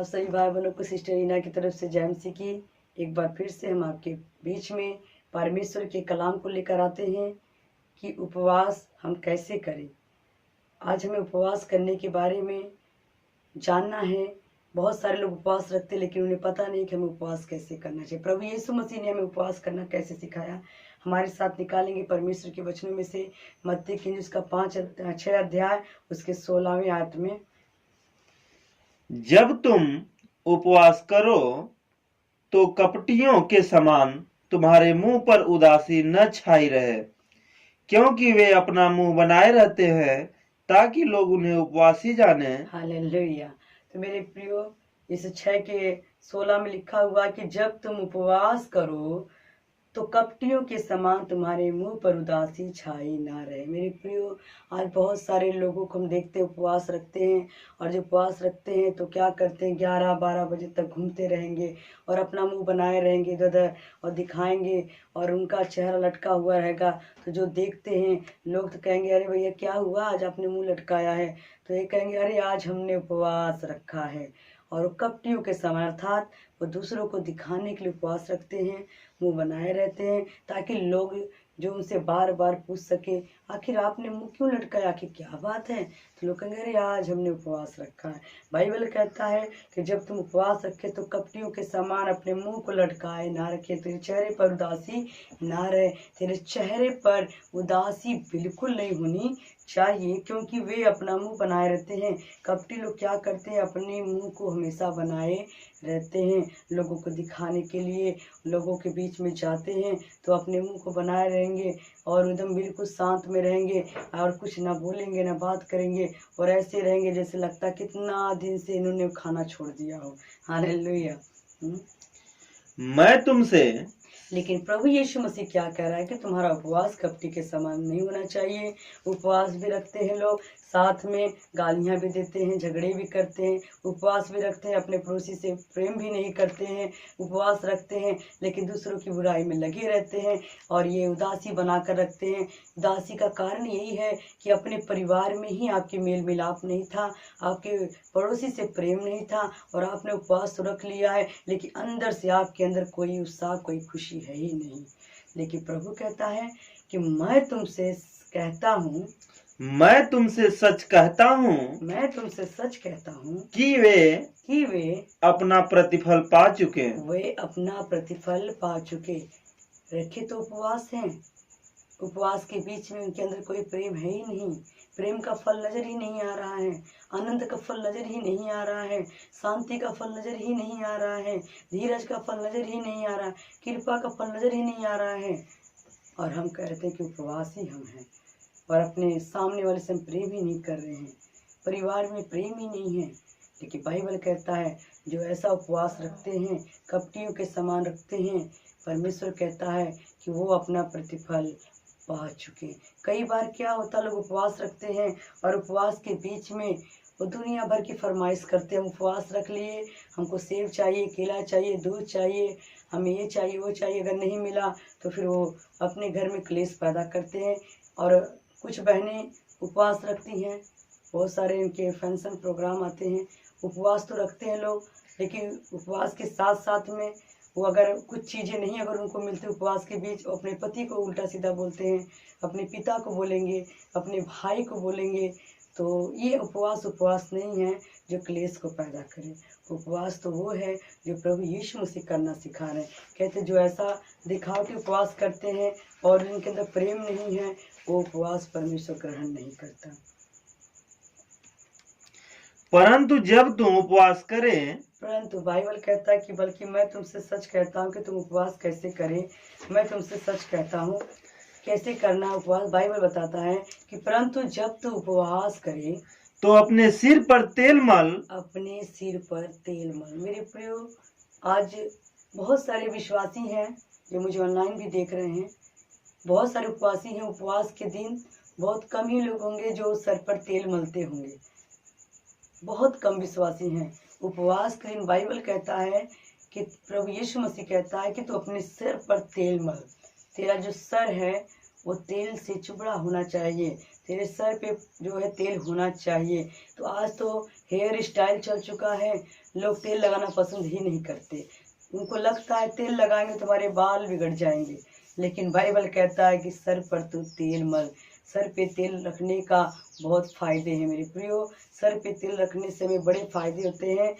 सभी भाई बहनों को सिस्टर रीना की तरफ से जय मसीह की। एक बार फिर से हम आपके बीच में परमेश्वर के कलाम को लेकर आते हैं कि उपवास हम कैसे करें। आज हमें उपवास करने के बारे में जानना है। बहुत सारे लोग उपवास रखते हैं लेकिन उन्हें पता नहीं कि हमें उपवास कैसे करना चाहिए। प्रभु यीशु मसीह ने हमें उपवास करना कैसे सिखाया, हमारे साथ निकालेंगे परमेश्वर के वचनों में से मत्ती की इंजील का 6 अध्याय उसके 16वें आयत में। जब तुम उपवास करो तो कपटियों के समान तुम्हारे मुंह पर उदासी न छाई रहे, क्योंकि वे अपना मुंह बनाए रहते हैं ताकि लोग उन्हें उपवासी जाने। हालेलुया। तो मेरे प्रियो, इस 6 के 16 में लिखा हुआ कि जब तुम उपवास करो तो कपटियों के समान तुम्हारे मुंह पर उदासी छाई ना रहे। मेरे प्रियो, आज बहुत सारे लोगों को हम देखते हैं उपवास रखते हैं, और जब उपवास रखते हैं तो क्या करते हैं, 11-12 बजे तक घूमते रहेंगे और अपना मुंह बनाए रहेंगे इधर उधर और दिखाएंगे, और उनका चेहरा लटका हुआ रहेगा। तो जो देखते हैं लोग तो कहेंगे अरे भैया क्या हुआ, आज आपने मुंह लटकाया है। तो ये कहेंगे अरे आज हमने उपवास रखा है। और कपटियों के समान अर्थात वो दूसरों को दिखाने के लिए उपवास रखते हैं, मुंह बनाए रहते हैं, ताकि लोग जो उनसे बार बार पूछ सके आखिर आपने मुंह क्यों लटकाया, आखिर क्या बात है। तो लोग कहेंगे अरे आज हमने उपवास रखा है। बाइबल कहता है कि जब तुम उपवास रखे तो कपटियों के समान अपने मुंह को लटकाए ना रखे, तेरे चेहरे पर उदासी ना रहे। तेरे चेहरे पर उदासी बिल्कुल नहीं होनी चाहिए, क्योंकि वे अपना मुंह बनाए रहते हैं। कपटी लोग क्या करते हैं, अपने मुंह को हमेशा बनाए रहते हैं, लोगों को दिखाने के लिए। लोगों के बीच में जाते हैं तो अपने मुंह को बनाए रहेंगे और एकदम बिल्कुल शांत में रहेंगे और कुछ ना बोलेंगे ना बात करेंगे, और ऐसे रहेंगे जैसे लगता है कितना दिन से इन्होंने खाना छोड़ दिया हो। हालेलुया। मैं तुमसे लेकिन प्रभु यीशु मसीह क्या कह रहा है कि तुम्हारा उपवास कपटी के समान नहीं होना चाहिए। उपवास भी रखते हैं लोग, साथ में गालियां भी देते हैं, झगड़े भी करते हैं। उपवास भी रखते हैं, अपने पड़ोसी से प्रेम भी नहीं करते हैं। उपवास रखते हैं लेकिन दूसरों की बुराई में लगे रहते हैं और ये उदासी बनाकर रखते हैं। उदासी का कारण यही है कि अपने परिवार में ही आपके मेल मिलाप नहीं था, आपके पड़ोसी से प्रेम नहीं था, और आपने उपवास तो रख लिया है लेकिन अंदर से आपके अंदर कोई उत्साह कोई खुशी है ही नहीं। लेकिन प्रभु कहता है कि मैं तुमसे कहता हूँ, मैं तुमसे सच कहता हूँ मैं तुमसे सच कहता हूँ कि वे अपना प्रतिफल पा चुके। वे अपना प्रतिफल पा चुके। रखे तो उपवास हैं, उपवास के बीच में उनके अंदर कोई प्रेम है ही नहीं। प्रेम का फल नजर ही नहीं आ रहा है, आनंद का फल नजर ही नहीं आ रहा है, शांति का फल नजर ही नहीं आ रहा है, धीरज का फल नजर ही नहीं आ रहा है, कृपा का फल नजर ही नहीं आ रहा है। और हम कहते हैं कि उपवासी हम हैं और अपने सामने वाले से हम प्रेम ही नहीं कर रहे हैं, परिवार में प्रेम ही नहीं है। लेकिन बाइबल कहता है जो ऐसा उपवास रखते हैं, कपटियों के समान रखते हैं, परमेश्वर कहता है कि वो अपना प्रतिफल पा चुके। कई बार क्या होता, लोग उपवास रखते हैं और उपवास के बीच में वो दुनिया भर की फरमाइश करते हैं। हम उपवास रख लिए, हमको सेब चाहिए, केला चाहिए, दूध चाहिए, हमें ये चाहिए वो चाहिए। अगर नहीं मिला तो फिर वो अपने घर में क्लेश पैदा करते हैं। और कुछ बहनें उपवास रखती हैं, बहुत सारे इनके फंक्शन प्रोग्राम आते हैं, उपवास तो रखते हैं लोग, लेकिन उपवास के साथ साथ में वो अगर कुछ चीज़ें नहीं अगर उनको मिलती उपवास के बीच, अपने पति को उल्टा सीधा बोलते हैं, अपने पिता को बोलेंगे, अपने भाई को बोलेंगे। तो ये उपवास नहीं है जो क्लेश को पैदा करे। उपवास तो वो है जो प्रभु यीशु मसीह करना सिखा रहे हैं। कहते जो ऐसा दिखावटी उपवास करते हैं और इनके अंदर प्रेम नहीं है, वो उपवास परमेश्वर ग्रहण नहीं करता। परंतु जब तुम उपवास करें, परंतु बाइबल कहता है कि बल्कि मैं तुमसे सच कहता हूँ कि तुम उपवास कैसे करें। मैं तुमसे सच कहता हूँ कैसे करना है उपवास। बाइबल बताता है कि परंतु जब तू उपवास करे तो अपने सिर पर तेल मल। अपने सिर पर तेल मल। मेरे प्रियो, आज बहुत सारे विश्वासी हैं जो मुझे ऑनलाइन भी देख रहे हैं, बहुत सारे उपवासी हैं। उपवास के दिन बहुत कम ही लोग होंगे जो सर पर तेल मलते होंगे, बहुत कम विश्वासी हैं। उपवास के दिन बाइबल कहता है कि प्रभु यीशु मसीह कहता है कि तू अपने सिर पर तेल मल। तेरा जो सर है वो तेल से चुबड़ा होना चाहिए, तेरे सर पे जो है तेल होना चाहिए। तो आज तो हेयर स्टाइल चल चुका है, लोग तेल लगाना पसंद ही नहीं करते। उनको लगता है तेल लगाएंगे तुम्हारे बाल बिगड़ जाएंगे, लेकिन बाइबल कहता है कि सर पर तू तेल मल। सर पे तेल रखने का बहुत फायदे हैं मेरे प्रियो। सर पे तेल रखने से हमें बड़े फायदे होते हैं,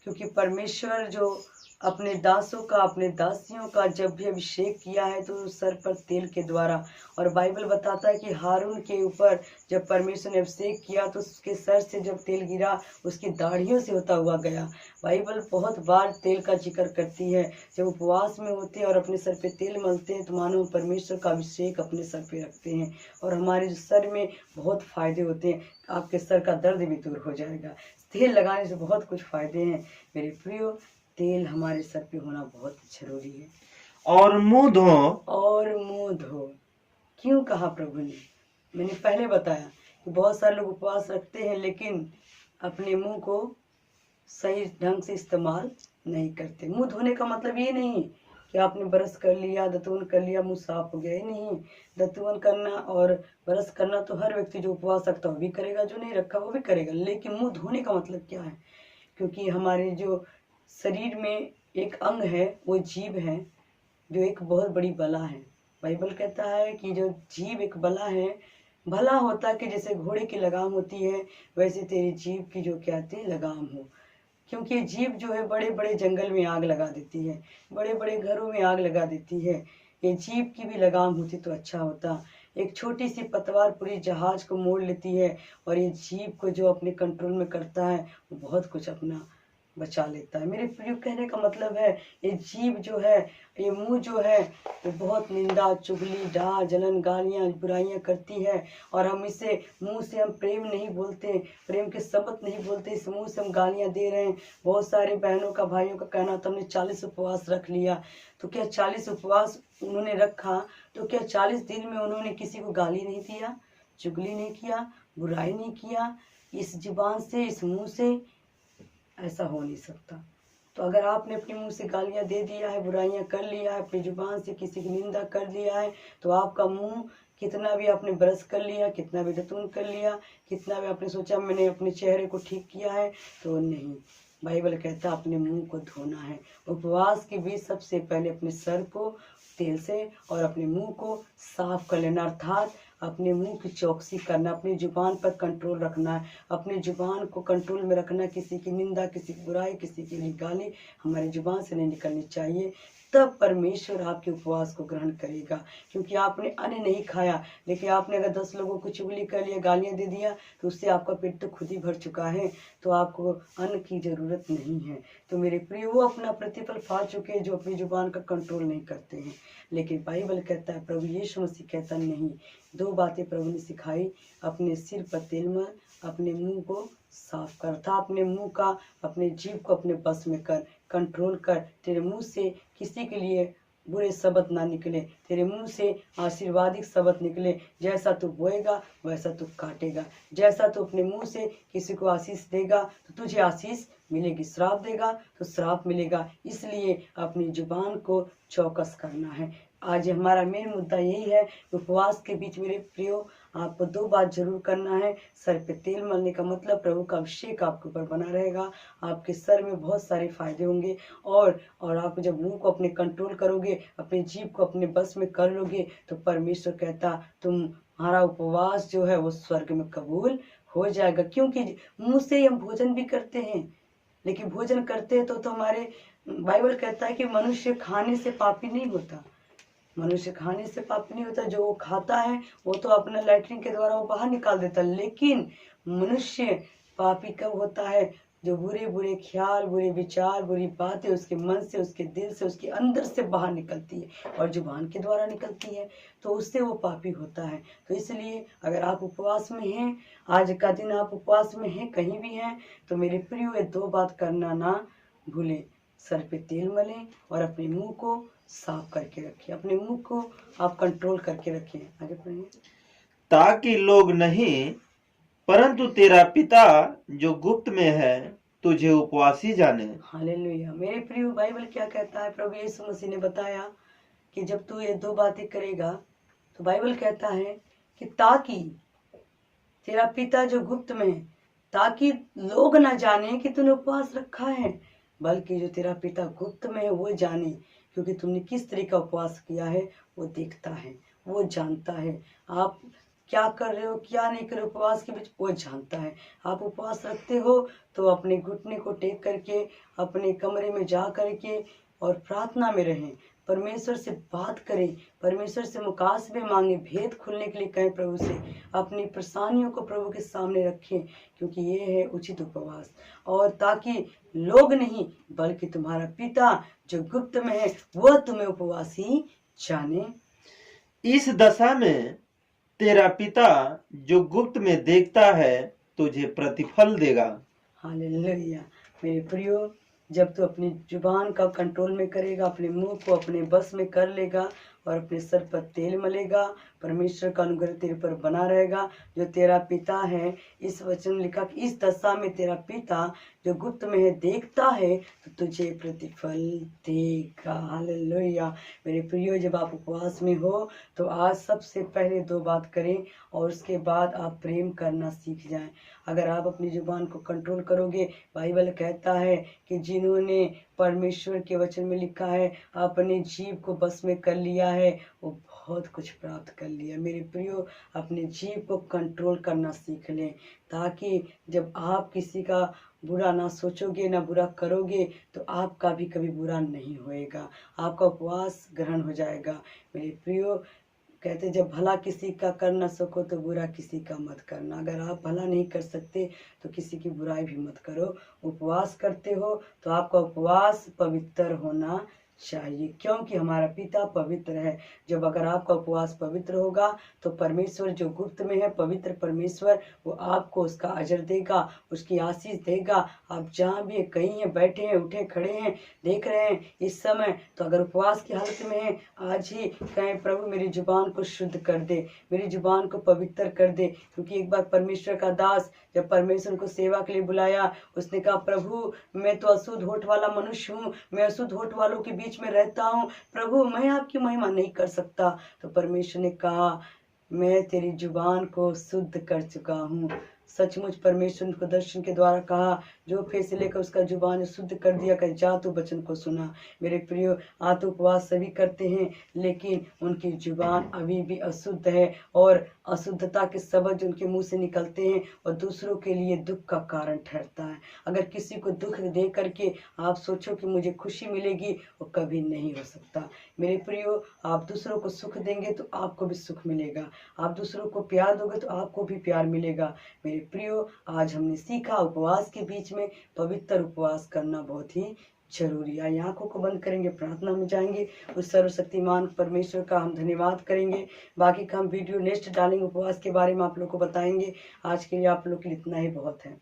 क्योंकि परमेश्वर जो अपने दासों का, अपने दासियों का जब भी अभिषेक किया है तो सर पर तेल के द्वारा। और बाइबल बताता है कि हारून के ऊपर जब परमेश्वर ने अभिषेक किया तो उसके सर से जब तेल गिरा उसकी दाढ़ियों से होता हुआ गया। बाइबल बहुत बार तेल का जिक्र करती है। जब उपवास में होते हैं और अपने सर पे तेल मलते हैं तो मानो परमेश्वर का अभिषेक अपने सर पे रखते हैं, और हमारे जो सर में बहुत फायदे होते हैं। आपके सर का दर्द भी दूर हो जाएगा। तेल लगाने से बहुत कुछ फायदे हैं मेरे प्रियो। तेल हमारे सर पे होना बहुत जरूरी है। और मुंह धो। और मुंह धो, क्यों कहा प्रभु ने? मैंने पहले बताया कि बहुत सारे लोग उपवास रखते हैं लेकिन अपने मुंह को सही ढंग से इस्तेमाल नहीं करते। मुंह धोने का मतलब ये नहीं कि आपने ब्रश कर लिया, दतवन कर लिया, मुंह साफ हो गया, ही नहीं। दतवन करना और ब्रश करना तो हर व्यक्ति जो उपवास रखता है वो भी करेगा, जो नहीं रखा वो भी करेगा, लेकिन मुंह धोने का मतलब क्या है? क्योंकि हमारे जो शरीर में एक अंग है वो जीभ है, जो एक बहुत बड़ी बला है। बाइबल कहता है कि जो जीभ एक बला है, भला होता कि जैसे घोड़े की लगाम होती है वैसे तेरी जीभ की जो क्या थी लगाम हो। क्योंकि जीभ जो है बड़े बड़े जंगल में आग लगा देती है, बड़े बड़े घरों में आग लगा देती है। ये जीभ की भी लगाम होती तो अच्छा होता। एक छोटी सी पतवार पूरी जहाज को मोड़ लेती है, और ये जीभ को जो अपने कंट्रोल में करता है वो बहुत कुछ अपना बचा लेता है। मेरे प्रिय, कहने का मतलब है ये जीभ जो है, ये मुंह जो है, वो बहुत निंदा, चुगली, डाह, जलन, गालियां, बुराइयां करती है। और हम इसे मुंह से हम प्रेम नहीं बोलते, प्रेम के शब्द नहीं बोलते, इस मुंह से हम गालियां दे रहे हैं। बहुत सारे बहनों का, भाइयों का कहना था हमने 40 उपवास रख लिया। तो क्या 40 उपवास उन्होंने रखा तो क्या 40 दिन में उन्होंने किसी को गाली नहीं दिया, चुगली नहीं किया, बुराई नहीं किया? इस जुबान से, इस मुंह से ऐसा हो नहीं सकता। तो अगर आपने अपने मुंह से गालियां दे दिया है, बुराइयां कर लिया है, अपनी जुबान से किसी की निंदा कर दिया है, तो आपका मुंह कितना भी आपने ब्रश कर लिया, कितना भी दतून कर लिया, कितना भी आपने सोचा मैंने अपने चेहरे को ठीक किया है, तो नहीं। बाइबल कहता है अपने मुंह को धोना है। उपवास के बीच सबसे पहले अपने सर को तेल से और अपने मुंह को साफ कर लेना, अर्थात अपने मुंह की चौकसी करना, अपनी जुबान पर कंट्रोल रखना है। अपनी जुबान को कंट्रोल में रखना, किसी की निंदा, किसी की बुराई, किसी की गाली हमारी जुबान से नहीं निकलनी चाहिए। तब परमेश्वर आपके उपवास को ग्रहण करेगा। क्योंकि आपने अन्न नहीं खाया, लेकिन आपने अगर 10 लोगों को चुगली कर लिया, गालियां दे दिया, तो उससे आपका पेट तो खुद ही भर चुका है, तो आपको अन्न की जरूरत नहीं है। तो मेरे प्रिय, वो अपना प्रतिफल पा चुके हैं जो अपनी जुबान का कंट्रोल नहीं करते हैं। लेकिन बाइबल कहता है, प्रभु यीशु मसीह कहता नहीं। 2 बातें प्रभु ने सिखाई, अपने सिर पर तेल मल, अपने मुंह को साफ कर, था अपने मुंह का, अपने जीभ को अपने बस में कर, कंट्रोल कर। तेरे मुंह से किसी के लिए बुरे शब्द ना निकले, तेरे मुंह से आशीर्वादिक शब्द निकले। जैसा तू बोएगा वैसा तू काटेगा। जैसा तू अपने मुंह से किसी को आशीष देगा तो तुझे आशीष मिलेगी, श्राप देगा तो श्राप मिलेगा। इसलिए अपनी जुबान को चौकस करना है। आज हमारा मेन मुद्दा यही है। उपवास के बीच मेरे प्रियो, आपको 2 बात जरूर करना है। सर पे तेल मलने का मतलब प्रभु का अभिषेक आपके ऊपर बना रहेगा, आपके सर में बहुत सारे फायदे होंगे। और आप जब मुंह को अपने कंट्रोल करोगे, अपने जीभ को अपने बस में कर लोगे, तो परमेश्वर कहता तुम्हारा उपवास जो है वो स्वर्ग में कबूल हो जाएगा। क्योंकि मुंह से ही हम भोजन भी करते हैं, लेकिन भोजन करते हैं तो हमारे, बाइबल कहता है कि मनुष्य खाने से पापी नहीं होता। मनुष्य खाने से पाप नहीं होता, जो वो खाता है वो तो अपना लैट्रिन के द्वारा वो बाहर निकाल देता है। लेकिन मनुष्य पापी कब होता है? जो बुरे बुरे ख्याल, बुरे विचार, बुरी बातें उसके मन से, उसके दिल से, उसके अंदर से बाहर निकलती है और जुबान के द्वारा निकलती है, तो उससे वो पापी होता है। तो इसलिए अगर आप उपवास में हैं, आज का दिन आप उपवास में हैं, कहीं भी हैं, तो मेरे प्रिय, ये 2 बात करना ना भूलें। सर पे तेल मलें और अपने मुंह को साफ करके रखिए, अपने मुंह को आप कंट्रोल करके रखिए। आगे पढ़िए। ताकि लोग नहीं परंतु तेरा पिता जो गुप्त में है तुझे उपवासी जाने। हालेलुया। मेरे प्रिय, बाइबल क्या कहता है? प्रभु यीशु मसीह ने बताया कि जब तू ये 2 बातें करेगा, तो बाइबल कहता है कि ताकि तेरा पिता जो गुप्त में ताकि लोग ना जाने कि तूने उपवास रखा है, बल्कि जो तेरा पिता गुप्त में है वो जाने, क्योंकि तुमने किस तरह का उपवास किया है वो देखता है, वो जानता है। आप क्या कर रहे हो क्या नहीं कर रहे हो उपवास के बीच वो जानता है। आप उपवास रखते हो तो अपने घुटने को टेक करके अपने कमरे में जा करके और प्रार्थना में रहें, परमेश्वर से बात करें, परमेश्वर से मुकाशबे मांगे, भेद खुलने के लिए कहें प्रभु से, अपनी परेशानियों को प्रभु के सामने रखें, क्योंकि ये है उचित उपवास। और ताकि लोग नहीं बल्कि तुम्हारा पिता जो गुप्त में है वह तुम्हें उपवासी जाने। इस दशा में तेरा पिता जो गुप्त में देखता है तुझे प्रतिफल देगा। हालेलुया। मेरे प्रियो, जब तू अपनी जुबान का कंट्रोल में करेगा, अपने मुंह को अपने बस में कर लेगा और अपने सर पर तेल मलेगा, परमेश्वर का अनुग्रह तेरे पर बना रहेगा। जो तेरा पिता है, इस वचन में लिखा कि इस दशा में तेरा पिता जो गुप्त में है देखता है तो तुझे प्रतिफल देगा। हालेलुया। मेरे प्रियो, जब आप उपवास में हो तो आज सबसे पहले 2 बात करें और उसके बाद आप प्रेम करना सीख जाएं। अगर आप अपनी जुबान को कंट्रोल करोगे, बाइबल कहता है कि जिन्होंने परमेश्वर के वचन में लिखा है अपने जीव को बस में कर लिया है वो बहुत कुछ प्राप्त कर लिया। मेरे प्रियो, अपने जीव को कंट्रोल करना सीख लें, ताकि जब आप किसी का बुरा ना सोचोगे ना बुरा करोगे तो आपका भी कभी बुरा नहीं होएगा, आपका उपवास ग्रहण हो जाएगा। मेरे प्रियो, कहते जब भला किसी का कर न सको तो बुरा किसी का मत करना। अगर आप भला नहीं कर सकते तो किसी की बुराई भी मत करो। उपवास करते हो तो आपका उपवास पवित्र होना चाहिए, क्योंकि हमारा पिता पवित्र है। जब अगर आपका उपवास पवित्र होगा तो परमेश्वर जो गुप्त में है, पवित्र परमेश्वर, वो आपको उसका अजर देगा, उसकी आशीष देगा। आप जहाँ भी कहीं हैं, बैठे हैं, उठे खड़े हैं, देख रहे हैं इस समय, तो अगर उपवास की हालत में हैं, आज ही कहें प्रभु मेरी जुबान को शुद्ध कर दे, मेरी जुबान को पवित्र कर दे। क्योंकि एक बार परमेश्वर का दास जब परमेश्वर को सेवा के लिए बुलाया, उसने कहा प्रभु मैं तो अशुद्ध होठ वाला मनुष्य हूँ, मैं अशुद्ध होठ वालों के बीच में रहता हूँ, प्रभु मैं आपकी महिमा नहीं कर सकता। तो परमेश्वर ने कहा मैं तेरी जुबान को शुद्ध कर चुका हूँ। सचमुच परमेश्वर ने दर्शन के द्वारा कहा, जो फैसले का उसका जुबान शुद्ध कर दिया, कर जा तो वचन को सुना। मेरे प्रियो, आत्म उपवास सभी करते हैं लेकिन उनकी जुबान अभी भी अशुद्ध है और अशुद्धता के शब्द उनके मुंह से निकलते हैं और दूसरों के लिए दुख का कारण ठहरता है। अगर किसी को दुख दे करके आप सोचो कि मुझे खुशी मिलेगी, वो कभी नहीं हो सकता। मेरे प्रियो, आप दूसरों को सुख देंगे तो आपको भी सुख मिलेगा, आप दूसरों को प्यार दोगे तो आपको भी प्यार मिलेगा। मेरे प्रियो, आज हमने सीखा उपवास के बीच में पवित्र उपवास करना बहुत ही जरूरी है। आंखों को बंद करेंगे, प्रार्थना में जाएंगे, उस सर्वशक्तिमान परमेश्वर का हम धन्यवाद करेंगे। बाकी का हम वीडियो नेक्स्ट डालेंगे, उपवास के बारे में आप लोग को बताएंगे। आज के लिए आप लोग के लिए इतना ही बहुत है।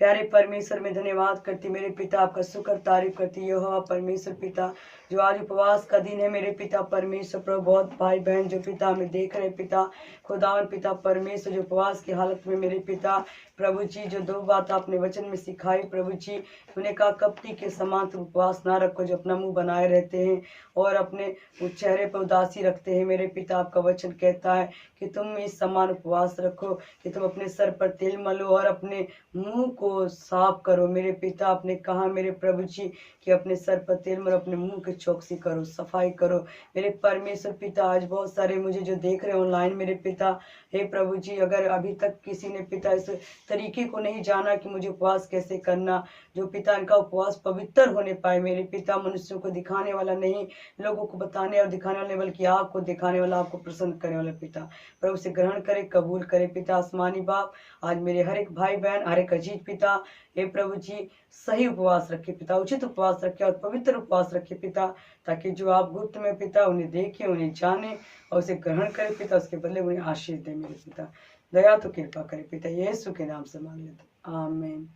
प्यारे परमेश्वर में धन्यवाद करती मेरे पिता, आपका शुक्र तारीफ करती यहोवा परमेश्वर पिता, जो आज उपवास का दिन है मेरे पिता परमेश्वर प्रभु, बहुत भाई बहन जो पिता हमें देख रहे पिता, खुदावन पिता परमेश्वर, जो उपवास की हालत में मेरे पिता प्रभु जी, जो 2 बात आपने वचन में सिखाई प्रभु जी, तूने कहा कपटी के समान तुम उपवास ना रखो, जो अपना मुंह बनाए रहते हैं और अपने चेहरे पर उदासी रखते हैं। मेरे पिता, आपका वचन कहता है कि तुम इस समान उपवास रखो कि तुम अपने सर पर तेल मलो और अपने मुंह को साफ करो। मेरे पिता, आपने कहा मेरे प्रभु जी कि अपने सर पर तेल मलो, अपने मुंह की चौकसी करो, सफाई करो। मेरे परमेश्वर पिता, आज बहुत सारे मुझे जो देख रहे हैं ऑनलाइन मेरे पिता, हे प्रभु जी, अगर अभी तक किसी ने पिता इस तरीके को नहीं जाना कि मुझे उपवास कैसे करना, जो पिता इनका उपवास पवित्र होने पाए। मेरे पिता, मनुष्यों को दिखाने वाला नहीं, लोगों को बताने और दिखाने वाला, बल्कि आपको दिखाने वाला, आपको प्रसन्न करने वाला पिता प्रभु से ग्रहण करे, कबूल करे। पिता आसमानी बाप, आज मेरे हर एक भाई बहन, हर एक अजीज पिता, हे प्रभु जी, सही उपवास रखे पिता, उचित उपवास रखे और पवित्र उपवास रखे पिता, ताकि जो आप गुप्त में पिता उन्हें देखे, उन्हें जाने और उसे ग्रहण करे पिता, उसके बदले उन्हें आशीष दे। मेरे पिता दया तो कृपा करे पिता, यीशु के नाम से मांग लेते, आमीन।